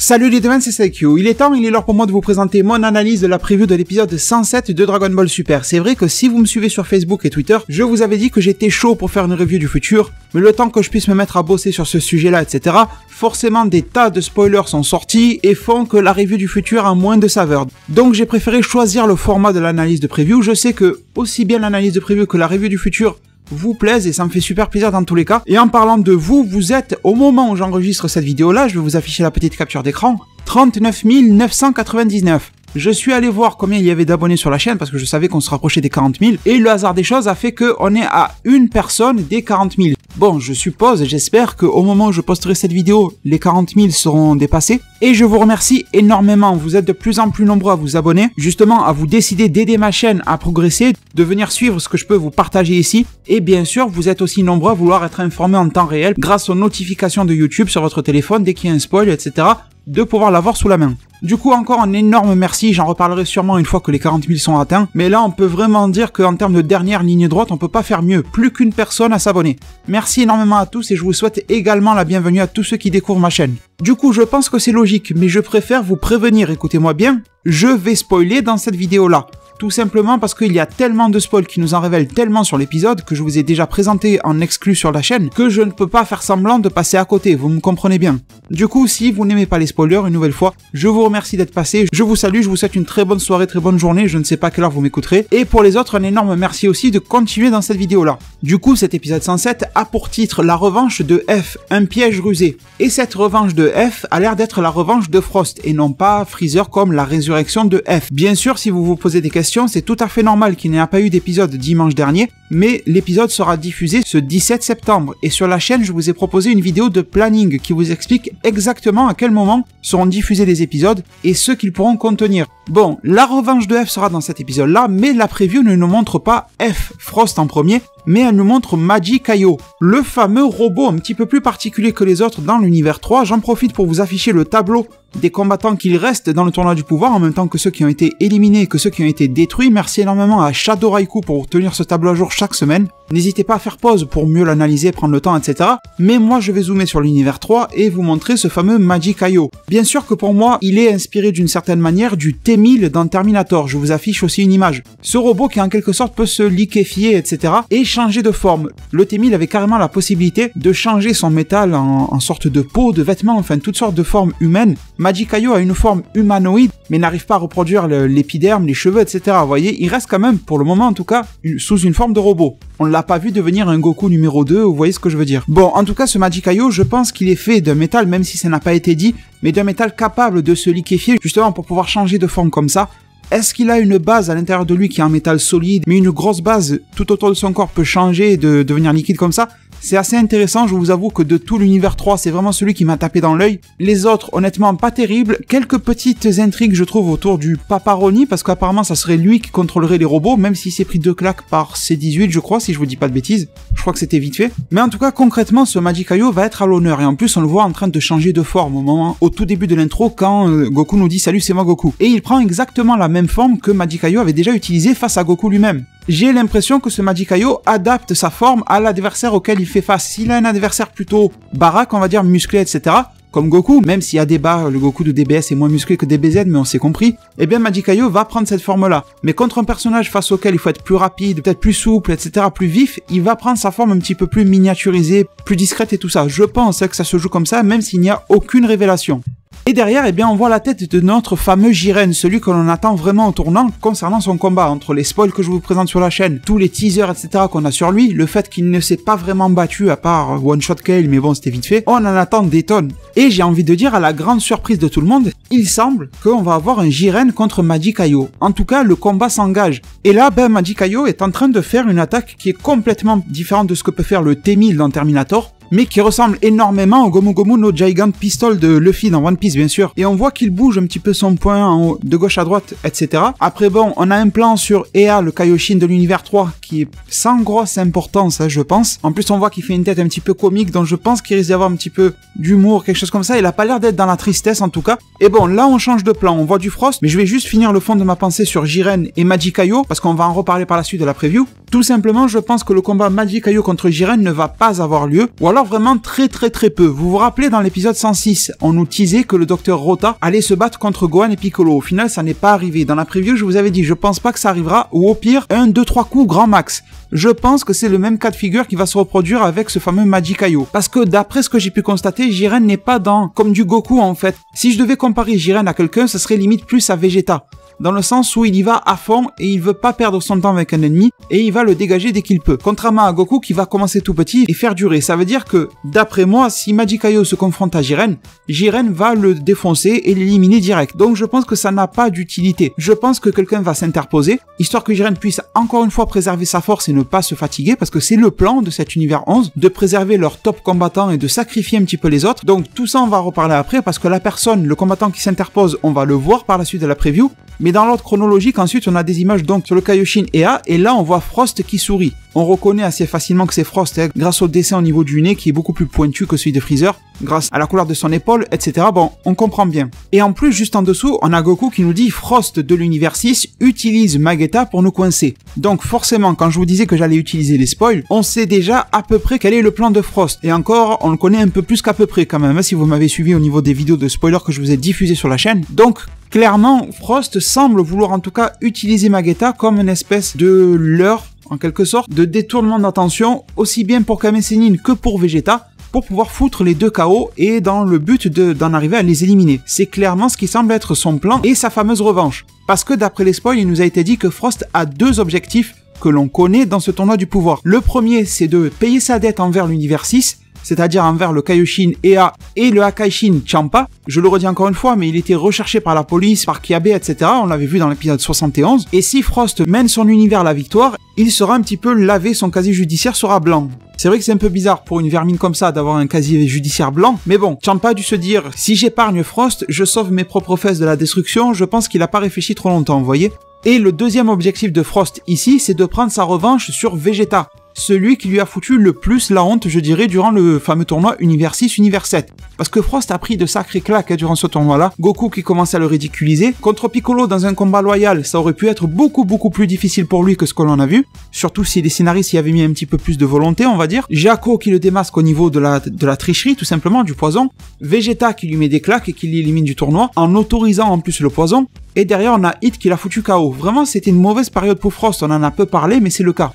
Salut les deux, c'est Saikyu. Il est l'heure pour moi de vous présenter mon analyse de la preview de l'épisode 107 de Dragon Ball Super. C'est vrai que si vous me suivez sur Facebook et Twitter, je vous avais dit que j'étais chaud pour faire une review du futur, mais le temps que je puisse me mettre à bosser sur ce sujet-là, etc., forcément des tas de spoilers sont sortis et font que la review du futur a moins de saveur. Donc j'ai préféré choisir le format de l'analyse de preview. Je sais que aussi bien l'analyse de preview que la review du futur vous plaisent et ça me fait super plaisir dans tous les cas. Et en parlant de vous, vous êtes, au moment où j'enregistre cette vidéo là, je vais vous afficher la petite capture d'écran, 39 999. Je suis allé voir combien il y avait d'abonnés sur la chaîne parce que je savais qu'on se rapprochait des 40 000 et le hasard des choses a fait qu'on est à une personne des 40 000. Bon, je suppose, j'espère qu'au moment où je posterai cette vidéo, les 40 000 seront dépassés. Et je vous remercie énormément, vous êtes de plus en plus nombreux à vous abonner, justement à vous décider d'aider ma chaîne à progresser, de venir suivre ce que je peux vous partager ici. Et bien sûr, vous êtes aussi nombreux à vouloir être informés en temps réel grâce aux notifications de YouTube sur votre téléphone dès qu'il y a un spoil, etc., de pouvoir l'avoir sous la main. Du coup, encore un énorme merci, j'en reparlerai sûrement une fois que les 40 000 sont atteints, mais là on peut vraiment dire qu'en termes de dernière ligne droite, on peut pas faire mieux, plus qu'une personne à s'abonner. Merci énormément à tous et je vous souhaite également la bienvenue à tous ceux qui découvrent ma chaîne. Du coup, je pense que c'est logique, mais je préfère vous prévenir, écoutez-moi bien, je vais spoiler dans cette vidéo-là. Tout simplement parce qu'il y a tellement de spoils qui nous en révèlent tellement sur l'épisode que je vous ai déjà présenté en exclu sur la chaîne que je ne peux pas faire semblant de passer à côté, vous me comprenez bien. Du coup, si vous n'aimez pas les spoilers, une nouvelle fois, je vous remercie d'être passé, je vous salue, je vous souhaite une très bonne soirée, très bonne journée, je ne sais pas à quelle heure vous m'écouterez, et pour les autres, un énorme merci aussi de continuer dans cette vidéo-là. Du coup, cet épisode 107 a pour titre la revanche de F, un piège rusé. Et cette revanche de F a l'air d'être la revanche de Frost, et non pas Freezer comme la résurrection de F. Bien sûr, si vous vous posez des questions, c'est tout à fait normal qu'il n'y ait pas eu d'épisode dimanche dernier, mais l'épisode sera diffusé ce 17 septembre, et sur la chaîne, je vous ai proposé une vidéo de planning qui vous explique exactement à quel moment seront diffusés les épisodes et ce qu'ils pourront contenir. Bon, la revanche de F sera dans cet épisode-là, mais la preview ne nous montre pas F, Frost en premier, mais elle nous montre Magikaio, le fameux robot un petit peu plus particulier que les autres dans l'univers 3. J'en profite pour vous afficher le tableau des combattants qu'il reste dans le tournoi du pouvoir, en même temps que ceux qui ont été éliminés et que ceux qui ont été détruits. Merci énormément à Shadow Raikou pour tenir ce tableau à jour chaque semaine. N'hésitez pas à faire pause pour mieux l'analyser, prendre le temps, etc. Mais moi, je vais zoomer sur l'univers 3 et vous montrer ce fameux Magikaio. Bien sûr que pour moi, il est inspiré d'une certaine manière du T-1000 dans Terminator. Je vous affiche aussi une image. Ce robot qui en quelque sorte peut se liquéfier, etc. et changer de forme. Le T-1000 avait carrément la possibilité de changer son métal en sorte de peau, de vêtements, enfin toutes sortes de formes humaines. Magikaio a une forme humanoïde, mais n'arrive pas à reproduire l'épiderme, les cheveux, etc. Vous voyez, il reste quand même, pour le moment en tout cas, sous une forme de robot. On l'a pas vu devenir un Goku numéro 2, vous voyez ce que je veux dire. Bon, en tout cas, ce Magikaio, je pense qu'il est fait d'un métal, même si ça n'a pas été dit, mais d'un métal capable de se liquéfier, justement pour pouvoir changer de forme comme ça. Est-ce qu'il a une base à l'intérieur de lui qui est en métal solide, mais une grosse base tout autour de son corps peut changer et devenir liquide comme ça? C'est assez intéressant, je vous avoue que de tout l'univers 3, c'est vraiment celui qui m'a tapé dans l'œil. Les autres, honnêtement, pas terribles. Quelques petites intrigues, je trouve, autour du Paparoni, parce qu'apparemment, ça serait lui qui contrôlerait les robots, même s'il s'est pris 2 claques par C18, je crois, si je vous dis pas de bêtises. Je crois que c'était vite fait. Mais en tout cas, concrètement, ce Magikaio va être à l'honneur. Et en plus, on le voit en train de changer de forme au tout début de l'intro, quand Goku nous dit « Salut, c'est moi Goku ». Et il prend exactement la même forme que Magikaio avait déjà utilisé face à Goku lui-même. J'ai l'impression que ce Magikaio adapte sa forme à l'adversaire auquel il fait face. S'il a un adversaire plutôt baraque, on va dire musclé, etc., comme Goku, même s'il y a débat, le Goku de DBS est moins musclé que DBZ, mais on s'est compris, eh bien Magikaio va prendre cette forme-là. Mais contre un personnage face auquel il faut être plus rapide, peut-être plus souple, etc., plus vif, il va prendre sa forme un petit peu plus miniaturisée, plus discrète et tout ça. Je pense que ça se joue comme ça, même s'il n'y a aucune révélation. Et derrière, eh bien, on voit la tête de notre fameux Jiren, celui que l'on attend vraiment au tournant concernant son combat. Entre les spoils que je vous présente sur la chaîne, tous les teasers, etc. qu'on a sur lui, le fait qu'il ne s'est pas vraiment battu à part One Shot Kale, mais bon, c'était vite fait, on en attend des tonnes. Et j'ai envie de dire, à la grande surprise de tout le monde, il semble qu'on va avoir un Jiren contre Magikaio. En tout cas, le combat s'engage. Et là, ben, Magikaio est en train de faire une attaque qui est complètement différente de ce que peut faire le T-1000 dans Terminator, mais qui ressemble énormément au Gomu Gomu no Gigant Pistol de Luffy dans One Piece, bien sûr. Et on voit qu'il bouge un petit peu son poing en haut, de gauche à droite, etc. Après, bon, on a un plan sur Ea, le Kaioshin de l'univers 3, qui est sans grosse importance, hein, je pense. En plus, on voit qu'il fait une tête un petit peu comique, donc je pense qu'il risque d'y avoir un petit peu d'humour, quelque chose comme ça. Il a pas l'air d'être dans la tristesse, en tout cas. Et bon, là, on change de plan, on voit du Frost, mais je vais juste finir le fond de ma pensée sur Jiren et Magikaio, parce qu'on va en reparler par la suite de la preview. Tout simplement, je pense que le combat Magikaio contre Jiren ne va pas avoir lieu, ou alors vraiment très peu. Vous vous rappelez dans l'épisode 106, on nous teasait que le docteur Rota allait se battre contre Gohan et Piccolo. Au final, ça n'est pas arrivé. Dans la preview, je vous avais dit, je pense pas que ça arrivera, ou au pire, 1, 2, 3 coups grand max. Je pense que c'est le même cas de figure qui va se reproduire avec ce fameux Magikaio. Parce que d'après ce que j'ai pu constater, Jiren n'est pas comme du Goku en fait. Si je devais comparer Jiren à quelqu'un, ce serait limite plus à Vegeta. Dans le sens où il y va à fond et il veut pas perdre son temps avec un ennemi et il va le dégager dès qu'il peut. Contrairement à Goku qui va commencer tout petit et faire durer. Ça veut dire que, d'après moi, si Magikaio se confronte à Jiren, Jiren va le défoncer et l'éliminer direct. Donc je pense que ça n'a pas d'utilité. Je pense que quelqu'un va s'interposer, histoire que Jiren puisse encore une fois préserver sa force et ne pas se fatiguer, parce que c'est le plan de cet univers 11, de préserver leurs top combattants et de sacrifier un petit peu les autres. Donc tout ça on va reparler après, parce que la personne, le combattant qui s'interpose, on va le voir par la suite de la preview. Mais dans l'ordre chronologique, ensuite, on a des images donc sur le Kaioshin EA, et là, on voit Frost qui sourit. On reconnaît assez facilement que c'est Frost, hein, grâce au dessin au niveau du nez qui est beaucoup plus pointu que celui de Freezer, grâce à la couleur de son épaule, etc. Bon, on comprend bien. Et en plus, juste en dessous, on a Goku qui nous dit « Frost de l'univers 6 utilise Magetta pour nous coincer ». Donc forcément, quand je vous disais que j'allais utiliser les spoils, on sait déjà à peu près quel est le plan de Frost. Et encore, on le connaît un peu plus qu'à peu près quand même, hein, si vous m'avez suivi au niveau des vidéos de spoilers que je vous ai diffusées sur la chaîne. Donc, clairement, Frost semble vouloir en tout cas utiliser Magetta comme une espèce de leurre, en quelque sorte, de détournement d'attention, aussi bien pour Kame Sennin que pour Vegeta, pour pouvoir foutre les deux KO et dans le but d'en arriver à les éliminer. C'est clairement ce qui semble être son plan et sa fameuse revanche. Parce que d'après les spoils, il nous a été dit que Frost a deux objectifs que l'on connaît dans ce tournoi du pouvoir. Le premier, c'est de payer sa dette envers l'univers 6, c'est-à-dire envers le Kaioshin EA et le Akaishin Champa. Je le redis encore une fois, mais il était recherché par la police, par Kiabe, etc. On l'avait vu dans l'épisode 71. Et si Frost mène son univers à la victoire, il sera un petit peu lavé, son casier judiciaire sera blanc. C'est vrai que c'est un peu bizarre pour une vermine comme ça d'avoir un casier judiciaire blanc, mais bon, Champa a dû se dire, si j'épargne Frost, je sauve mes propres fesses de la destruction. Je pense qu'il n'a pas réfléchi trop longtemps, vous voyez. Et le deuxième objectif de Frost ici, c'est de prendre sa revanche sur Vegeta. Celui qui lui a foutu le plus la honte, je dirais, durant le fameux tournoi Univers 6, Univers 7. Parce que Frost a pris de sacrées claques durant ce tournoi-là. Goku qui commençait à le ridiculiser. Contre Piccolo dans un combat loyal, ça aurait pu être beaucoup plus difficile pour lui que ce que l'on a vu. Surtout si les scénaristes y avaient mis un petit peu plus de volonté, on va dire. Jaco qui le démasque au niveau de la tricherie, tout simplement, du poison. Vegeta qui lui met des claques et qui l'élimine du tournoi, en autorisant en plus le poison. Et derrière, on a Hit qui l'a foutu KO. Vraiment, c'était une mauvaise période pour Frost. On en a peu parlé, mais c'est le cas.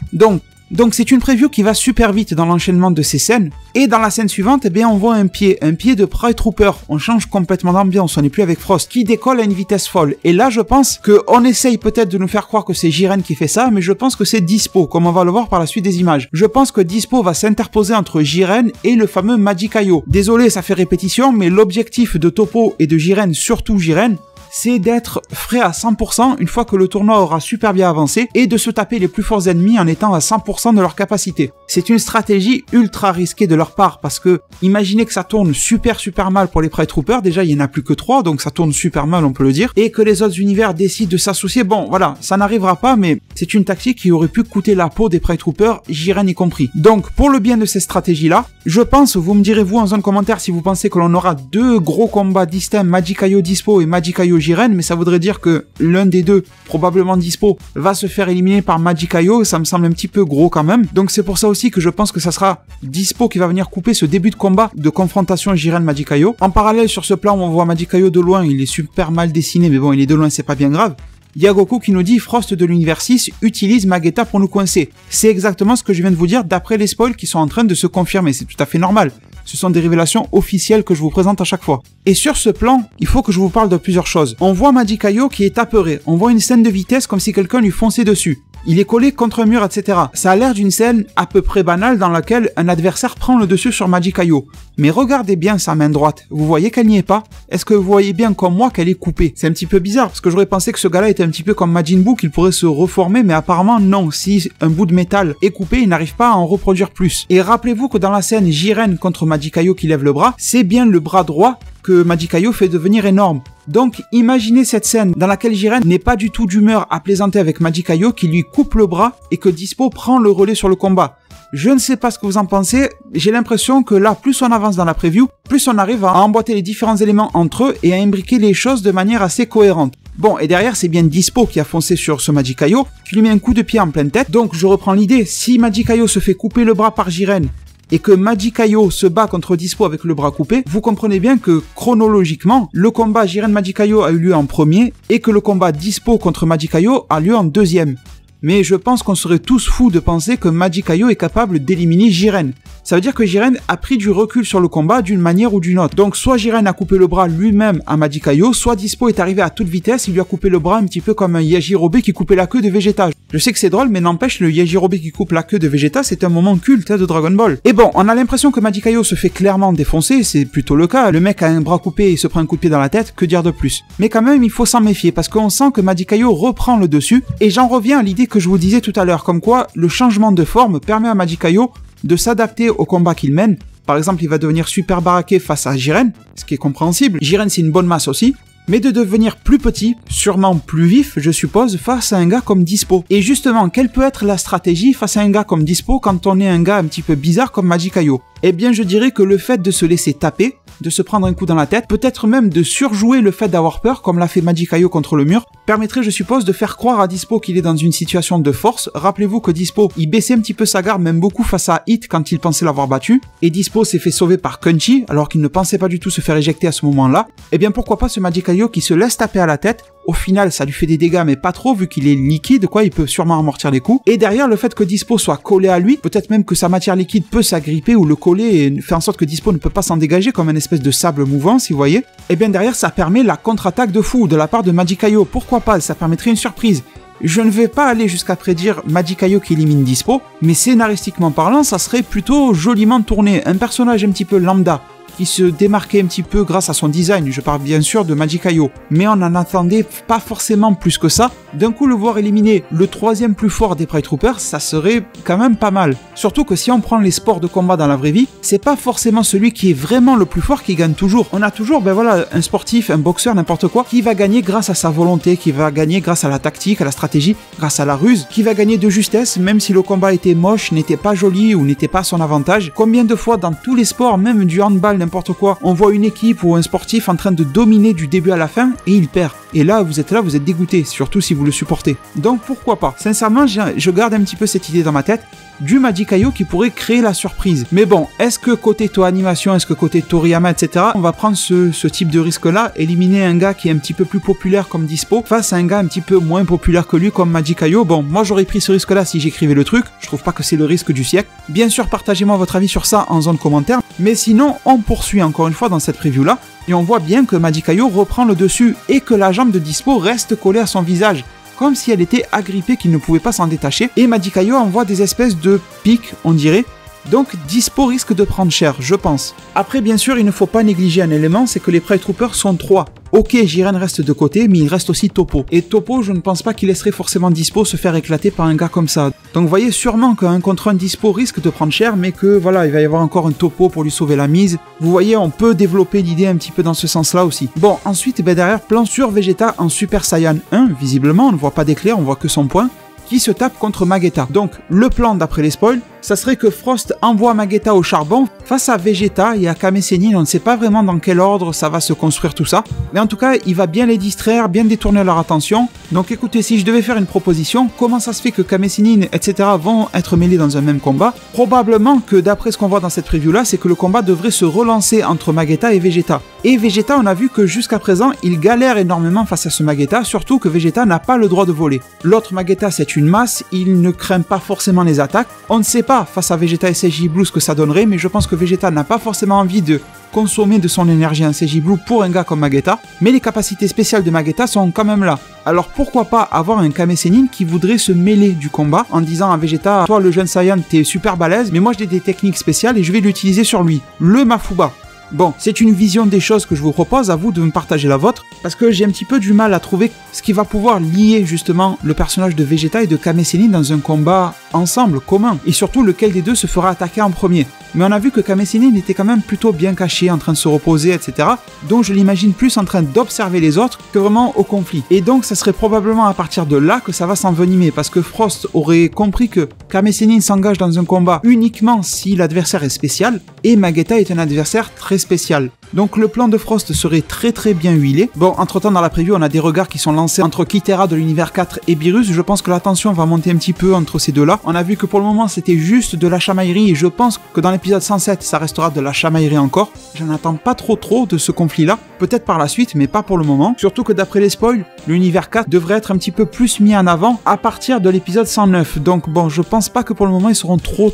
Donc c'est une preview qui va super vite dans l'enchaînement de ces scènes. Et dans la scène suivante, eh bien, on voit un pied de Pride Trooper. On change complètement d'ambiance, on n'est plus avec Frost, qui décolle à une vitesse folle. Et là, je pense qu'on essaye peut-être de nous faire croire que c'est Jiren qui fait ça, mais je pense que c'est Dispo, comme on va le voir par la suite des images. Je pense que Dispo va s'interposer entre Jiren et le fameux Magikaio. Désolé, ça fait répétition, mais l'objectif de Toppo et de Jiren, surtout Jiren, c'est d'être frais à 100% une fois que le tournoi aura super bien avancé et de se taper les plus forts ennemis en étant à 100% de leur capacité. C'est une stratégie ultra risquée de leur part parce que imaginez que ça tourne super mal pour les Pride Troopers, déjà il n'y en a plus que 3 donc ça tourne super mal on peut le dire, et que les autres univers décident de s'associer, bon voilà, ça n'arrivera pas mais c'est une tactique qui aurait pu coûter la peau des Pride Troopers, Jiren y compris. Donc pour le bien de cette stratégie là, je pense, vous me direz vous en zone commentaire si vous pensez que l'on aura deux gros combats distincts, Magikaio Dispo et Magikaio Jiren, mais ça voudrait dire que l'un des deux, probablement Dispo, va se faire éliminer par Magikaio, ça me semble un petit peu gros quand même. Donc c'est pour ça aussi que je pense que ça sera Dispo qui va venir couper ce début de combat de confrontation Jiren-Magikaio. En parallèle sur ce plan, on voit Magikaio de loin, il est super mal dessiné, mais bon, il est de loin, c'est pas bien grave. Il y a Goku qui nous dit Frost de l'univers 6 utilise Magetta pour nous coincer. C'est exactement ce que je viens de vous dire d'après les spoils qui sont en train de se confirmer, c'est tout à fait normal. Ce sont des révélations officielles que je vous présente à chaque fois. Et sur ce plan, il faut que je vous parle de plusieurs choses. On voit Magikaio qui est apeuré, on voit une scène de vitesse comme si quelqu'un lui fonçait dessus. Il est collé contre un mur, etc. Ça a l'air d'une scène à peu près banale dans laquelle un adversaire prend le dessus sur Magikaio. Mais regardez bien sa main droite. Vous voyez qu'elle n'y est pas? Est-ce que vous voyez bien comme moi qu'elle est coupée? C'est un petit peu bizarre parce que j'aurais pensé que ce gars-là était un petit peu comme Majin Buu, qu'il pourrait se reformer, mais apparemment non. Si un bout de métal est coupé, il n'arrive pas à en reproduire plus. Et rappelez-vous que dans la scène Jiren contre Magikaio qui lève le bras, c'est bien le bras droit que Magikaio fait devenir énorme. Donc imaginez cette scène dans laquelle Jiren n'est pas du tout d'humeur à plaisanter avec Magikaio qui lui coupe le bras et que Dispo prend le relais sur le combat. Je ne sais pas ce que vous en pensez, j'ai l'impression que là, plus on avance dans la preview, plus on arrive à emboîter les différents éléments entre eux et à imbriquer les choses de manière assez cohérente. Bon, et derrière, c'est bien Dispo qui a foncé sur ce Magikaio, qui lui met un coup de pied en pleine tête. Donc, je reprends l'idée, si Magikaio se fait couper le bras par Jiren, et que Magikaio se bat contre Dispo avec le bras coupé, vous comprenez bien que, chronologiquement, le combat Jiren-Magikaio a eu lieu en premier, et que le combat Dispo contre Magikaio a lieu en deuxième. Mais je pense qu'on serait tous fous de penser que Magikaio est capable d'éliminer Jiren. Ça veut dire que Jiren a pris du recul sur le combat d'une manière ou d'une autre. Donc soit Jiren a coupé le bras lui-même à Magikaio, soit Dispo est arrivé à toute vitesse, il lui a coupé le bras un petit peu comme un Yajirobe qui coupait la queue de Vegeta. Je sais que c'est drôle, mais n'empêche, le Yajirobe qui coupe la queue de Vegeta, c'est un moment culte de Dragon Ball. Et bon, on a l'impression que Magikaio se fait clairement défoncer, c'est plutôt le cas. Le mec a un bras coupé et se prend un coup de pied dans la tête, que dire de plus? Mais quand même, il faut s'en méfier, parce qu'on sent que Magikaio reprend le dessus, et j'en reviens à l'idée que je vous disais tout à l'heure, comme quoi le changement de forme permet à Magikaio de s'adapter au combat qu'il mène. Par exemple, il va devenir super baraqué face à Jiren, ce qui est compréhensible. Jiren, c'est une bonne masse aussi. Mais de devenir plus petit, sûrement plus vif, je suppose, face à un gars comme Dispo. Et justement, quelle peut être la stratégie face à un gars comme Dispo quand on est un gars un petit peu bizarre comme Magikaio? Eh bien, je dirais que le fait de se laisser taper, de se prendre un coup dans la tête, peut-être même de surjouer le fait d'avoir peur, comme l'a fait Magikaio contre le mur, permettrait, je suppose, de faire croire à Dispo qu'il est dans une situation de force. Rappelez-vous que Dispo, il baissait un petit peu sa garde, même beaucoup face à Hit quand il pensait l'avoir battu, et Dispo s'est fait sauver par Crunchy, alors qu'il ne pensait pas du tout se faire éjecter à ce moment-là. Eh bien, pourquoi pas ce Magikaio qui se laisse taper à la tête? Au final, ça lui fait des dégâts, mais pas trop, vu qu'il est liquide, quoi, il peut sûrement amortir les coups. Et derrière, le fait que Dispo soit collé à lui, peut-être même que sa matière liquide peut s'agripper ou le coller et faire en sorte que Dispo ne peut pas s'en dégager, comme une espèce de sable mouvant, si vous voyez. Et bien derrière, ça permet la contre-attaque de fou de la part de Magikaio. Pourquoi pas? Ça permettrait une surprise. Je ne vais pas aller jusqu'à prédire Magikaio qui élimine Dispo, mais scénaristiquement parlant, ça serait plutôt joliment tourné. Un personnage un petit peu lambda, qui se démarquait un petit peu grâce à son design, je parle bien sûr de Magikaio, mais on n'en attendait pas forcément plus que ça. D'un coup, le voir éliminer le troisième plus fort des Pride Troopers, ça serait quand même pas mal. Surtout que si on prend les sports de combat dans la vraie vie, c'est pas forcément celui qui est vraiment le plus fort qui gagne toujours. On a toujours, ben voilà, un sportif, un boxeur, n'importe quoi, qui va gagner grâce à sa volonté, qui va gagner grâce à la tactique, à la stratégie, grâce à la ruse, qui va gagner de justesse, même si le combat était moche, n'était pas joli ou n'était pas à son avantage. Combien de fois dans tous les sports, même du handball, n'importe quoi, on voit une équipe ou un sportif en train de dominer du début à la fin et il perd. Et là, vous êtes dégoûté, surtout si vous le supportez. Donc pourquoi pas? Sincèrement, je garde un petit peu cette idée dans ma tête, du Magikaio qui pourrait créer la surprise. Mais bon, est-ce que côté Toei Animation, est-ce que côté Toriyama, etc., on va prendre ce type de risque-là, éliminer un gars qui est un petit peu plus populaire comme Dispo, face à un gars un petit peu moins populaire que lui comme Magikaio? Bon, moi j'aurais pris ce risque-là si j'écrivais le truc, je trouve pas que c'est le risque du siècle. Bien sûr, partagez-moi votre avis sur ça en zone commentaire, mais sinon, on poursuit encore une fois dans cette preview-là, et on voit bien que Magikaio reprend le dessus, et que la jambe de Dispo reste collée à son visage, comme si elle était agrippée qu'il ne pouvait pas s'en détacher, et Magikaio envoie des espèces de pics, on dirait. Donc Dispo risque de prendre cher, je pense. Après, bien sûr, il ne faut pas négliger un élément, c'est que les Pride Troopers sont 3. Ok, Jiren reste de côté, mais il reste aussi Toppo. Et Toppo, je ne pense pas qu'il laisserait forcément Dispo se faire éclater par un gars comme ça. Donc vous voyez sûrement qu'un contre un Dispo risque de prendre cher, mais que voilà, il va y avoir encore un Toppo pour lui sauver la mise. Vous voyez, on peut développer l'idée un petit peu dans ce sens-là aussi. Bon, ensuite, derrière, plan sur Vegeta en Super Saiyan 1, visiblement, on ne voit pas d'éclair, on voit que son point, qui se tape contre Magetta. Donc, le plan d'après les spoils, ça serait que Frost envoie Magetta au charbon face à Vegeta et à Kame Sennin. On ne sait pas vraiment dans quel ordre ça va se construire tout ça. Mais en tout cas, il va bien les distraire, bien détourner leur attention. Donc écoutez, si je devais faire une proposition, comment ça se fait que Kame Sennin, etc. vont être mêlés dans un même combat? Probablement que d'après ce qu'on voit dans cette preview-là, c'est que le combat devrait se relancer entre Magetta et Vegeta. Et Vegeta, on a vu que jusqu'à présent, il galère énormément face à ce Magetta, surtout que Vegeta n'a pas le droit de voler. L'autre Magetta, c'est une masse, il ne craint pas forcément les attaques. On ne sait pas face à Vegeta et CJ Blue ce que ça donnerait, mais je pense que Vegeta n'a pas forcément envie de consommer de son énergie en CJ Blue pour un gars comme Magetta, mais les capacités spéciales de Magetta sont quand même là. Alors pourquoi pas avoir un Kame Sennin qui voudrait se mêler du combat en disant à Vegeta, toi le jeune Saiyan t'es super balèze, mais moi j'ai des techniques spéciales et je vais l'utiliser sur lui, le Mafuba. Bon, c'est une vision des choses que je vous propose, à vous de me partager la vôtre, parce que j'ai un petit peu du mal à trouver ce qui va pouvoir lier justement le personnage de Vegeta et de Kame Sennin dans un combat ensemble, commun, et surtout lequel des deux se fera attaquer en premier. Mais on a vu que Kame Sennin était quand même plutôt bien caché, en train de se reposer, etc. Donc je l'imagine plus en train d'observer les autres que vraiment au conflit. Et donc ça serait probablement à partir de là que ça va s'envenimer, parce que Frost aurait compris que Kame Sennin s'engage dans un combat uniquement si l'adversaire est spécial, et Magetta est un adversaire très spécial. Donc le plan de Frost serait très bien huilé. Bon, entre temps dans la preview on a des regards qui sont lancés entre Kythera de l'univers 4 et Beerus. Je pense que la tension va monter un petit peu entre ces deux là. On a vu que pour le moment c'était juste de la chamaillerie et je pense que dans l'épisode 107 ça restera de la chamaillerie encore. J'en attends pas trop de ce conflit là. Peut-être par la suite mais pas pour le moment. Surtout que d'après les spoils, l'univers 4 devrait être un petit peu plus mis en avant à partir de l'épisode 109. Donc bon, je pense pas que pour le moment ils seront trop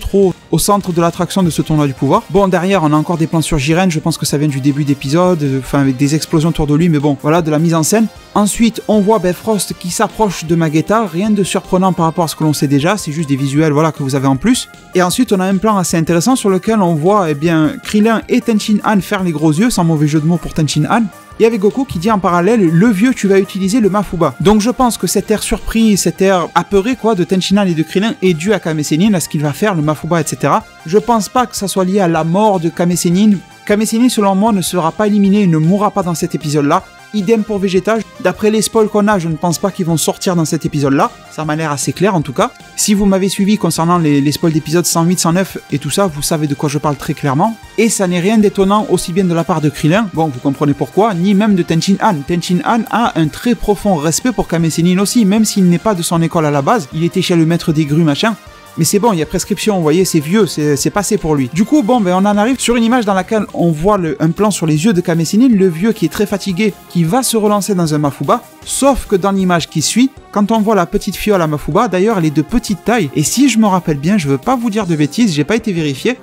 au centre de l'attraction de ce tournoi du pouvoir. Bon, derrière on a encore des plans sur Jiren, je pense que ça vient du début d'épisode, enfin avec des explosions autour de lui, mais bon, voilà, de la mise en scène. Ensuite, on voit Frost qui s'approche de Magetta, rien de surprenant par rapport à ce que l'on sait déjà, c'est juste des visuels, voilà, que vous avez en plus. Et ensuite, on a un plan assez intéressant sur lequel on voit, Krillin et Tenshin Han faire les gros yeux, sans mauvais jeu de mots pour Tenshin Han. Et avec Goku qui dit en parallèle, le vieux, tu vas utiliser le Mafuba. Donc je pense que cet air surpris, cet air apeuré quoi de Tenshin Han et de Krillin est dû à Kame Sennin, à ce qu'il va faire, le Mafuba, etc. Je pense pas que ça soit lié à la mort de Kame Sennin. Kame Sennin, selon moi, ne sera pas éliminé, il ne mourra pas dans cet épisode-là. Idem pour Vegeta, d'après les spoils qu'on a, je ne pense pas qu'ils vont sortir dans cet épisode-là, ça m'a l'air assez clair en tout cas. Si vous m'avez suivi concernant les spoils d'épisodes 108, 109 et tout ça, vous savez de quoi je parle très clairement. Et ça n'est rien d'étonnant aussi bien de la part de Krillin, bon vous comprenez pourquoi, ni même de Tenshin Han. Tenshin Han a un très profond respect pour Kame Sennin aussi, même s'il n'est pas de son école à la base, il était chez le maître des grues machin. Mais c'est bon, il y a prescription, vous voyez, c'est vieux, c'est passé pour lui. Du coup, bon, on en arrive sur une image dans laquelle on voit un plan sur les yeux de Kame Sennin, le vieux qui est très fatigué, qui va se relancer dans un Mafuba, sauf que dans l'image qui suit, quand on voit la petite fiole à Mafuba, d'ailleurs, elle est de petite taille, et si je me rappelle bien, je veux pas vous dire de bêtises, j'ai pas été vérifié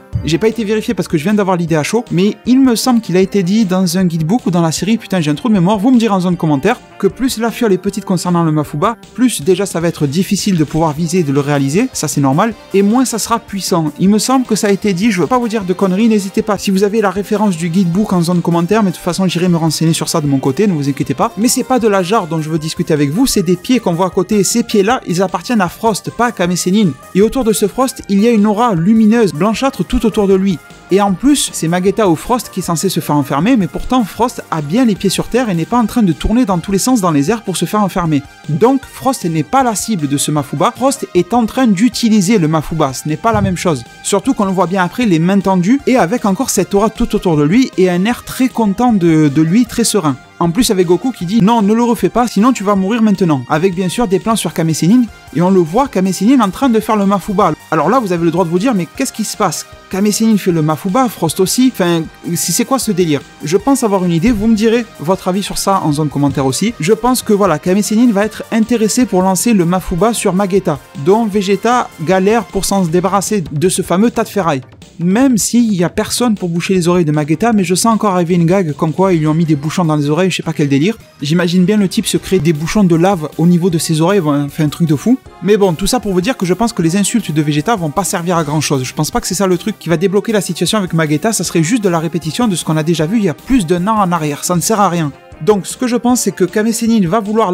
parce que je viens d'avoir l'idée à chaud, mais il me semble qu'il a été dit dans un guidebook ou dans la série, putain j'ai un trou de mémoire, vous me direz en zone commentaire, que plus la fiole est petite concernant le Mafuba, plus déjà ça va être difficile de pouvoir viser et de le réaliser, ça c'est normal, et moins ça sera puissant. Il me semble que ça a été dit, je veux pas vous dire de conneries, n'hésitez pas, si vous avez la référence du guidebook en zone commentaire, mais de toute façon j'irai me renseigner sur ça de mon côté, ne vous inquiétez pas, mais c'est pas de la jarre dont je veux discuter avec vous, c'est des pieds qu'on voit à côté, et ces pieds là, ils appartiennent à Frost, pas à Kame Sennin, et autour de ce Frost, il y a une aura lumineuse, blanchâtre tout autour de lui. Et en plus, c'est Magetta ou Frost qui est censé se faire enfermer, mais pourtant Frost a bien les pieds sur terre et n'est pas en train de tourner dans tous les sens dans les airs pour se faire enfermer. Donc Frost n'est pas la cible de ce Mafuba, Frost est en train d'utiliser le Mafuba, ce n'est pas la même chose. Surtout qu'on le voit bien après, les mains tendues, et avec encore cette aura tout autour de lui, et un air très content de lui, très serein. En plus avec Goku qui dit non, ne le refais pas, sinon tu vas mourir maintenant. Avec bien sûr des plans sur Kame Sennin, et on le voit Kame Sennin en train de faire le Mafuba. Alors là vous avez le droit de vous dire mais qu'est-ce qui se passe? Kame Sennin fait le Mafuba, Frost aussi, enfin c'est quoi ce délire? Je pense avoir une idée, vous me direz votre avis sur ça en zone commentaire aussi. Je pense que voilà, Kame Sennin va être intéressé pour lancer le Mafuba sur Magetta, dont Vegeta galère pour s'en débarrasser de ce fameux tas de ferraille. Même s'il n'y a personne pour boucher les oreilles de Magetta, mais je sens encore arriver une gag comme quoi ils lui ont mis des bouchons dans les oreilles, je sais pas quel délire. J'imagine bien le type se créer des bouchons de lave au niveau de ses oreilles, fait un truc de fou. Mais bon, tout ça pour vous dire que je pense que les insultes de Vegeta vont pas servir à grand chose. Je pense pas que c'est ça le truc qui va débloquer la situation avec Magetta, ça serait juste de la répétition de ce qu'on a déjà vu il y a plus d'un an en arrière, ça ne sert à rien. Donc ce que je pense c'est que Kame Sennin va vouloir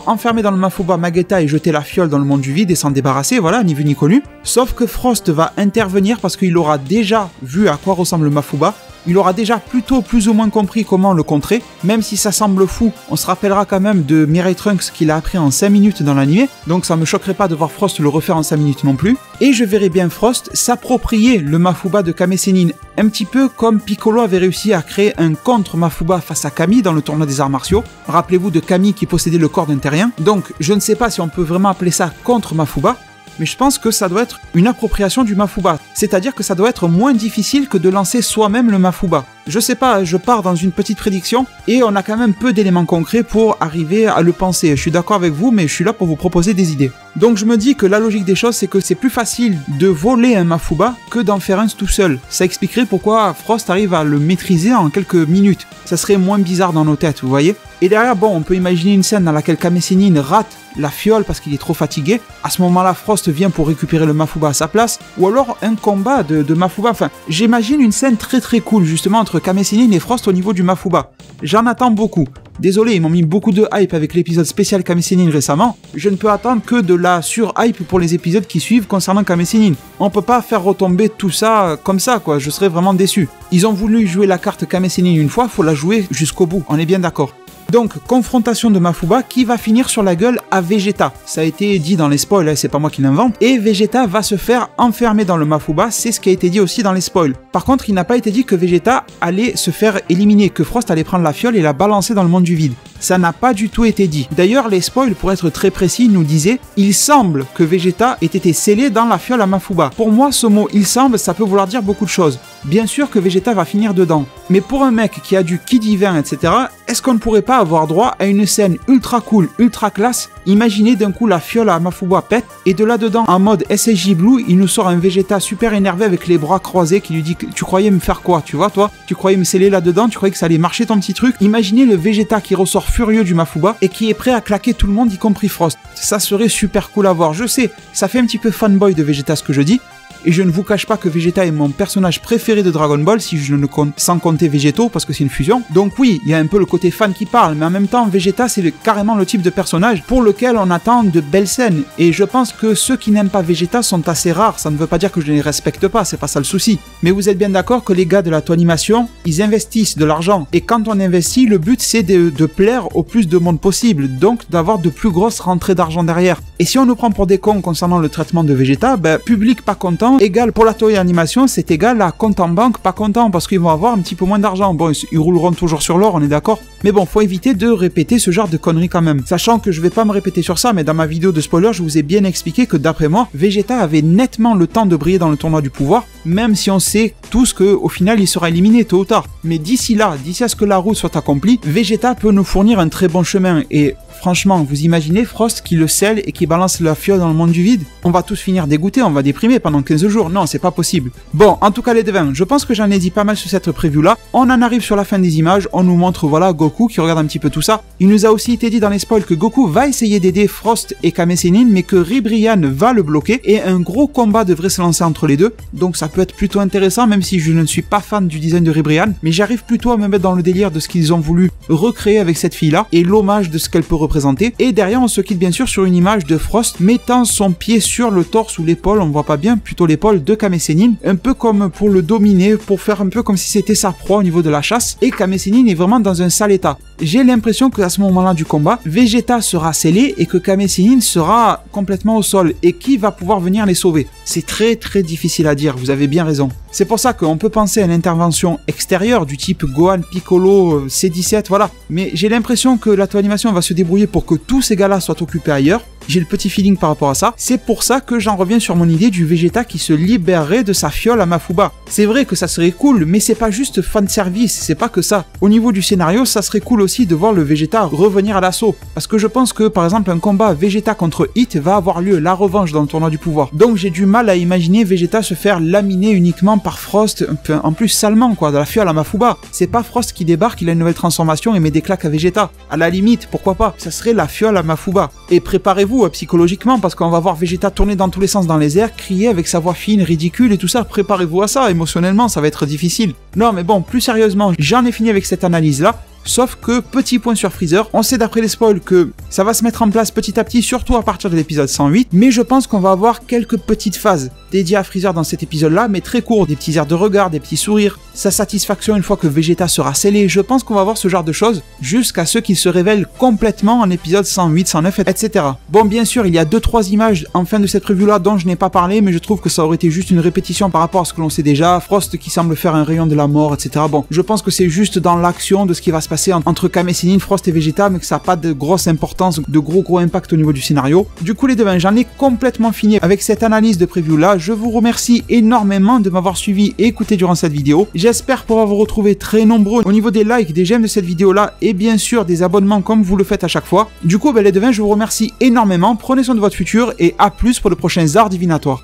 enfermer dans le Mafuba Magetta et jeter la fiole dans le monde du vide et s'en débarrasser, voilà, ni vu ni connu. Sauf que Frost va intervenir parce qu'il aura déjà vu à quoi ressemble le Mafuba. Il aura déjà plutôt plus ou moins compris comment le contrer, même si ça semble fou, on se rappellera quand même de Mirai Trunks qu'il a appris en 5 minutes dans l'anime, donc ça me choquerait pas de voir Frost le refaire en 5 minutes non plus, et je verrai bien Frost s'approprier le Mafuba de Kame Sennin, un petit peu comme Piccolo avait réussi à créer un contre Mafuba face à Kami dans le tournoi des arts martiaux, rappelez-vous de Kami qui possédait le corps d'un terrien, donc je ne sais pas si on peut vraiment appeler ça contre Mafuba, mais je pense que ça doit être une appropriation du Mafuba. C'est-à-dire que ça doit être moins difficile que de lancer soi-même le Mafuba. Je sais pas, je pars dans une petite prédiction, et on a quand même peu d'éléments concrets pour arriver à le penser. Je suis d'accord avec vous, mais je suis là pour vous proposer des idées. Donc je me dis que la logique des choses, c'est que c'est plus facile de voler un Mafuba que d'en faire un tout seul. Ça expliquerait pourquoi Frost arrive à le maîtriser en quelques minutes. Ça serait moins bizarre dans nos têtes, vous voyez? Et derrière, bon, on peut imaginer une scène dans laquelle Kame Sennin rate la fiole parce qu'il est trop fatigué. À ce moment-là, Frost vient pour récupérer le Mafuba à sa place. Ou alors un combat de Mafuba. Enfin, j'imagine une scène très cool justement entre Kame Sennin et Frost au niveau du Mafuba. J'en attends beaucoup. Désolé, ils m'ont mis beaucoup de hype avec l'épisode spécial Kame Sennin récemment. Je ne peux attendre que de la sur-hype pour les épisodes qui suivent concernant Kame Sennin. On peut pas faire retomber tout ça comme ça, quoi. Je serais vraiment déçu. Ils ont voulu jouer la carte Kame Sennin une fois, faut la jouer jusqu'au bout. On est bien d'accord. Donc, confrontation de Mafuba qui va finir sur la gueule à Vegeta. Ça a été dit dans les spoils, hein, c'est pas moi qui l'invente. Et Vegeta va se faire enfermer dans le Mafuba, c'est ce qui a été dit aussi dans les spoils. Par contre, il n'a pas été dit que Vegeta allait se faire éliminer, que Frost allait prendre la fiole et la balancer dans le monde du vide. Ça n'a pas du tout été dit. D'ailleurs, les spoils, pour être très précis, nous disaient « Il semble que Vegeta ait été scellé dans la fiole à Mafuba ». Pour moi, ce mot « il semble », ça peut vouloir dire beaucoup de choses. Bien sûr que Vegeta va finir dedans. Mais pour un mec qui a du ki divin, etc., est-ce qu'on ne pourrait pas avoir droit à une scène ultra cool, ultra classe? Imaginez d'un coup la fiole à Mafuba pète, et de là-dedans, en mode SSJ Blue, il nous sort un Vegeta super énervé avec les bras croisés qui lui dit « Tu croyais me faire quoi, tu vois, toi? Tu croyais me sceller là-dedans? Tu croyais que ça allait marcher ton petit truc ?» Imaginez le Vegeta qui ressort furieux du Mafuba et qui est prêt à claquer tout le monde, y compris Frost. Ça serait super cool à voir. Je sais, ça fait un petit peu fanboy de Vegeta ce que je dis, et je ne vous cache pas que Vegeta est mon personnage préféré de Dragon Ball, si je ne compte, sans compter Végétaux, parce que c'est une fusion. Donc oui, il y a un peu le côté fan qui parle, mais en même temps, Vegeta, c'est carrément le type de personnage pour lequel on attend de belles scènes. Et je pense que ceux qui n'aiment pas Vegeta sont assez rares. Ça ne veut pas dire que je ne les respecte pas, c'est pas ça le souci. Mais vous êtes bien d'accord que les gars de la Toonimation, ils investissent de l'argent. Et quand on investit, le but c'est de plaire au plus de monde possible, donc d'avoir de plus grosses rentrées d'argent derrière. Et si on nous prend pour des cons concernant le traitement de Vegeta, ben, public pas content, égal pour la Toonimation, c'est égal à compte en banque pas content, parce qu'ils vont avoir un petit peu moins d'argent. Bon, ils rouleront toujours sur l'or, on est d'accord. Mais bon, faut éviter de répéter ce genre de conneries quand même. Sachant que je vais pas me répéter sur ça, mais dans ma vidéo de spoiler, je vous ai bien expliqué que d'après moi, Vegeta avait nettement le temps de briller dans le tournoi du pouvoir, même si on sait tous qu'au final il sera éliminé tôt ou tard. Mais d'ici là, d'ici à ce que la route soit accomplie, Vegeta peut nous fournir un très bon chemin. Et franchement, vous imaginez Frost qui le scelle et qui balance la fiole dans le monde du vide? On va tous finir dégoûtés, on va déprimer pendant 15 jours. Non, c'est pas possible. Bon, en tout cas les devins, je pense que j'en ai dit pas mal sur cette preview là. On en arrive sur la fin des images, on nous montre voilà Goku qui regarde un petit peu tout ça. Il nous a aussi été dit dans les spoils que Goku va essayer d'aider Frost et Kame Sennin, mais que Ribrianne va le bloquer et un gros combat devrait se lancer entre les deux. Donc ça peut être plutôt intéressant, même si je ne suis pas fan du design de Ribrianne, mais j'arrive plutôt à me mettre dans le délire de ce qu'ils ont voulu recréer avec cette fille là et l'hommage de ce qu'elle peut représenter. Et derrière on se quitte bien sûr sur une image de Frost mettant son pied sur le torse ou l'épaule, on voit pas bien, plutôt l'épaule de Kame Sennin, un peu comme pour le dominer, pour faire un peu comme si c'était sa proie au niveau de la chasse, et Kame Sennin est vraiment dans un sale état. J'ai l'impression qu'à ce moment-là du combat, Vegeta sera scellé et que Kame Sennin sera complètement au sol, et qui va pouvoir venir les sauver? C'est très difficile à dire, vous avez bien raison. C'est pour ça qu'on peut penser à une intervention extérieure du type Gohan, Piccolo, C17, voilà. Mais j'ai l'impression que la Toonimation va se débrouiller pour que tous ces gars-là soient occupés ailleurs. J'ai le petit feeling par rapport à ça. C'est pour ça que j'en reviens sur mon idée du Vegeta qui se libérerait de sa fiole à Mafuba. C'est vrai que ça serait cool, mais c'est pas juste fanservice, c'est pas que ça. Au niveau du scénario, ça serait cool aussi de voir le Vegeta revenir à l'assaut. Parce que je pense que, par exemple, un combat Vegeta contre Hit va avoir lieu, la revanche dans le tournoi du pouvoir. Donc j'ai du mal à imaginer Vegeta se faire laminer uniquement par Frost, en plus salement quoi, de la fiole à Mafuba. C'est pas Frost qui débarque, il a une nouvelle transformation et met des claques à Vegeta. À la limite, pourquoi pas, ça serait la fiole à Mafuba. Et préparez-vous psychologiquement, parce qu'on va voir Vegeta tourner dans tous les sens dans les airs, crier avec sa voix fine, ridicule et tout ça. Préparez-vous à ça, émotionnellement ça va être difficile. Non mais bon, plus sérieusement, j'en ai fini avec cette analyse là. Sauf que, petit point sur Freezer, on sait d'après les spoils que ça va se mettre en place petit à petit, surtout à partir de l'épisode 108, mais je pense qu'on va avoir quelques petites phases dédiées à Freezer dans cet épisode-là, mais très courts, des petits airs de regard, des petits sourires, sa satisfaction une fois que Vegeta sera scellé. Je pense qu'on va voir ce genre de choses jusqu'à ce qu'il se révèle complètement en épisode 108, 109, etc. Bon, bien sûr, il y a 2-3 images en fin de cette preview-là dont je n'ai pas parlé, mais je trouve que ça aurait été juste une répétition par rapport à ce que l'on sait déjà. Frost qui semble faire un rayon de la mort, etc. Bon, je pense que c'est juste dans l'action de ce qui va se passer entre Kame Sennin, Frost et Vegeta, mais que ça n'a pas de grosse importance, de gros impact au niveau du scénario. Du coup les devins, j'en ai complètement fini avec cette analyse de preview là. Je vous remercie énormément de m'avoir suivi et écouté durant cette vidéo. J'espère pouvoir vous retrouver très nombreux au niveau des likes, des j'aime de cette vidéo là et bien sûr des abonnements comme vous le faites à chaque fois. Du coup les devins, je vous remercie énormément, prenez soin de votre futur et à plus pour de prochains arts divinatoires.